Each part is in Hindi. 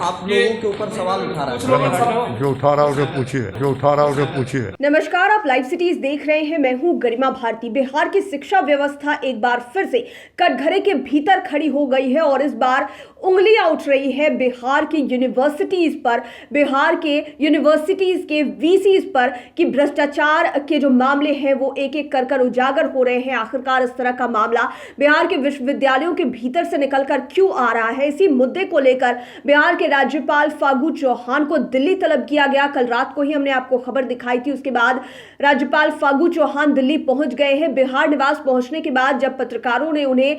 आप लोगों के ऊपर सवाल उठा रहा है। जो उठा रहा है उसे पूछिए। नमस्कार, आप लाइव सिटीज देख रहे हैं। मैं हूं गरिमा भारती। बिहार की शिक्षा व्यवस्था एक बार फिर से कटघरे के भीतर खड़ी हो गई है और इस बार उंगलियां उठ रही है बिहार की यूनिवर्सिटीज पर, बिहार के यूनिवर्सिटीज के वीसीज पर कि भ्रष्टाचार के जो मामले हैं वो एक एक कर उजागर हो रहे हैं। आखिरकार इस तरह का मामला बिहार के विश्वविद्यालयों के भीतर से निकलकर क्यों आ रहा है? इसी मुद्दे को लेकर बिहार के राज्यपाल फागू चौहान को दिल्ली तलब किया गया। कल रात को ही हमने आपको खबर दिखाई थी। उसके बाद राज्यपाल फागू चौहान दिल्ली पहुंच गए हैं। बिहार निवास पहुंचने के बाद जब पत्रकारों ने उन्हें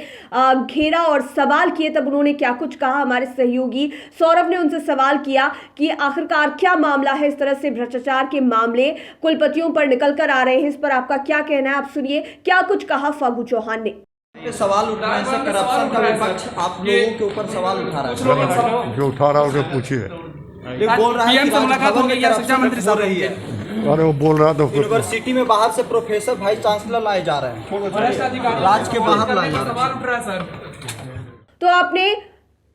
घेरा और सवाल किए तब उन्होंने क्या कुछ कहा। हमारे सहयोगी सौरभ ने उनसे सवाल किया कि आखिरकार क्या मामला है, इस तरह से भ्रष्टाचार के मामले कुलपतियों पर निकल कर आ रहे हैं, इस पर आपका क्या कहना है? आप सुनिए क्या कुछ कहा फागू चौहान ने। सवाल उठ रहा है, करप्शन का विपक्ष आप लोगों के ऊपर सवाल उठा रहा है। जो उठा रहा है उसे पूछिए। बोल रहा है कि मुलाकात हो गई है, शिक्षा मंत्री साहब रही है। अरे वो बोल रहा तो यूनिवर्सिटी में बाहर से प्रोफेसर वाइस चांसलर लाए जा रहे हैं, राज्य के बाहर लाए जा रहे हैं। तो आपने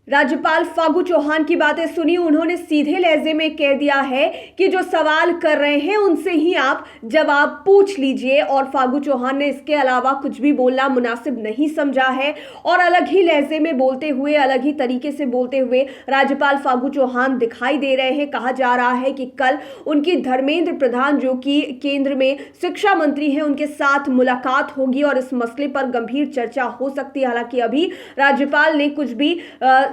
राज्यपाल फागू चौहान की बातें सुनी। उन्होंने सीधे लहजे में कह दिया है कि जो सवाल कर रहे हैं उनसे ही आप जवाब पूछ लीजिए, और फागू चौहान ने इसके अलावा कुछ भी बोलना मुनासिब नहीं समझा है और अलग ही लहजे में बोलते हुए, अलग ही तरीके से बोलते हुए राज्यपाल फागू चौहान दिखाई दे रहे हैं। कहा जा रहा है कि कल उनकी धर्मेंद्र प्रधान, जो कि केंद्र में शिक्षा मंत्री हैं, उनके साथ मुलाकात होगी और इस मसले पर गंभीर चर्चा हो सकती है। हालांकि अभी राज्यपाल ने कुछ भी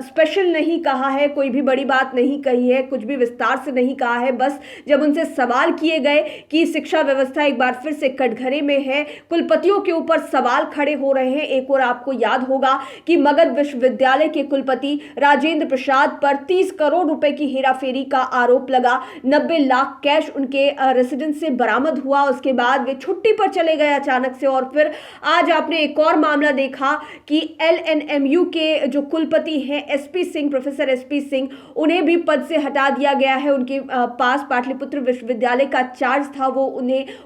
स्पेशल नहीं कहा है, कोई भी बड़ी बात नहीं कही है, कुछ भी विस्तार से नहीं कहा है। बस जब उनसे सवाल किए गए कि शिक्षा व्यवस्था एक बार फिर से कटघरे में है, कुलपतियों के ऊपर सवाल खड़े हो रहे हैं। एक और आपको याद होगा कि मगध विश्वविद्यालय के कुलपति राजेंद्र प्रसाद पर 30 करोड़ रुपए की हेराफेरी का आरोप लगा। 90 लाख कैश उनके रेसिडेंस से बरामद हुआ। उसके बाद वे छुट्टी पर चले गए अचानक से। और फिर आज आपने एक और मामला देखा कि LNMU के जो कुलपति हैं SP Singh, professor SP Singh, उन्हें भी पद से हटा दिया गया है। उनके पास पाटलिपुत्र विश्वविद्यालय का चार्ज था, वो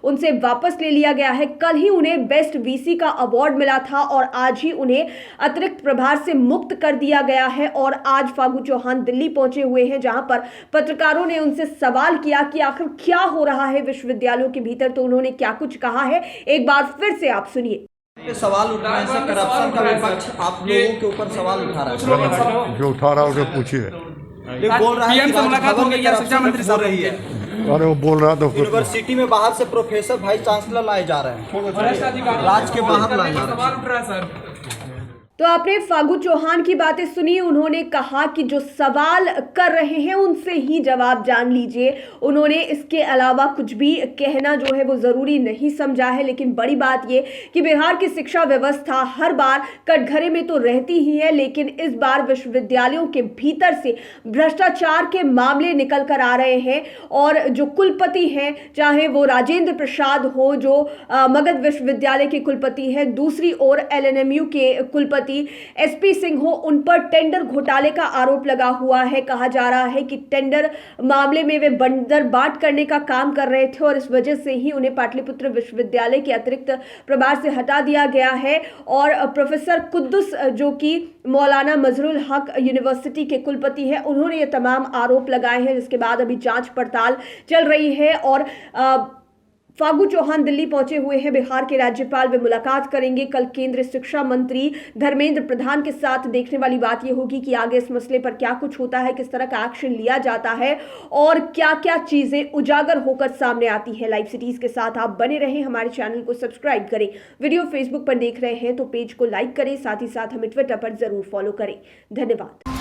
उनसे वापस ले लिया गया है। कल ही उन्हें बेस्ट VC का अवार्ड मिला था और आज ही उन्हें अतिरिक्त प्रभार से मुक्त कर दिया गया है। और आज फागू चौहान दिल्ली पहुंचे हुए हैं, जहां पर पत्रकारों ने उनसे सवाल किया कि आखिर क्या हो रहा है विश्वविद्यालयों के भीतर। तो उन्होंने क्या कुछ कहा है, एक बार फिर से आप सुनिए। सवाल उठ रहा है, करप्शन का विपक्ष आप लोगों के ऊपर सवाल उठा रहा है। जो उठा रहा है उसे पूछिए। बोल रहा है कि मुलाकात हो गई है, शिक्षा मंत्री साहब रही है। अरे वो बोल रहा तो यूनिवर्सिटी में बाहर से प्रोफेसर वाइस चांसलर लाए जा रहे हैं, राज्य के बाहर लाए जा रहे हैं। तो आपने फागू चौहान की बातें सुनी। उन्होंने कहा कि जो सवाल कर रहे हैं उनसे ही जवाब जान लीजिए। उन्होंने इसके अलावा कुछ भी कहना जो है वो जरूरी नहीं समझा है। लेकिन बड़ी बात ये कि बिहार की शिक्षा व्यवस्था हर बार कटघरे में तो रहती ही है, लेकिन इस बार विश्वविद्यालयों के भीतर से भ्रष्टाचार के मामले निकल कर आ रहे हैं। और जो कुलपति हैं, चाहे वो राजेंद्र प्रसाद हो जो मगध विश्वविद्यालय के कुलपति हैं, दूसरी ओर LNMU के कुलपति SP सिंह हो, उन पर टेंडर घोटाले का आरोप लगा हुआ है। कहा जा रहा है कि टेंडर मामले में वे बंदर बाट करने का काम कर रहे थे और इस वजह से ही उन्हें पाटलिपुत्र विश्वविद्यालय के अतिरिक्त प्रभार से हटा दिया गया है। और प्रोफेसर कुद्दुस, जो कि मौलाना मजरुल हक यूनिवर्सिटी के कुलपति हैं, उन्होंने ये तमाम आरोप लगाए हैं, जिसके बाद अभी जांच पड़ताल चल रही है। और फागू चौहान दिल्ली पहुंचे हुए हैं। बिहार के राज्यपाल वे मुलाकात करेंगे कल केंद्रीय शिक्षा मंत्री धर्मेंद्र प्रधान के साथ। देखने वाली बात यह होगी कि आगे इस मसले पर क्या कुछ होता है, किस तरह का एक्शन लिया जाता है और क्या क्या चीजें उजागर होकर सामने आती है। लाइव सिटीज के साथ आप बने रहें, हमारे चैनल को सब्सक्राइब करें। वीडियो फेसबुक पर देख रहे हैं तो पेज को लाइक करें, साथ ही साथ हमें ट्विटर पर जरूर फॉलो करें। धन्यवाद।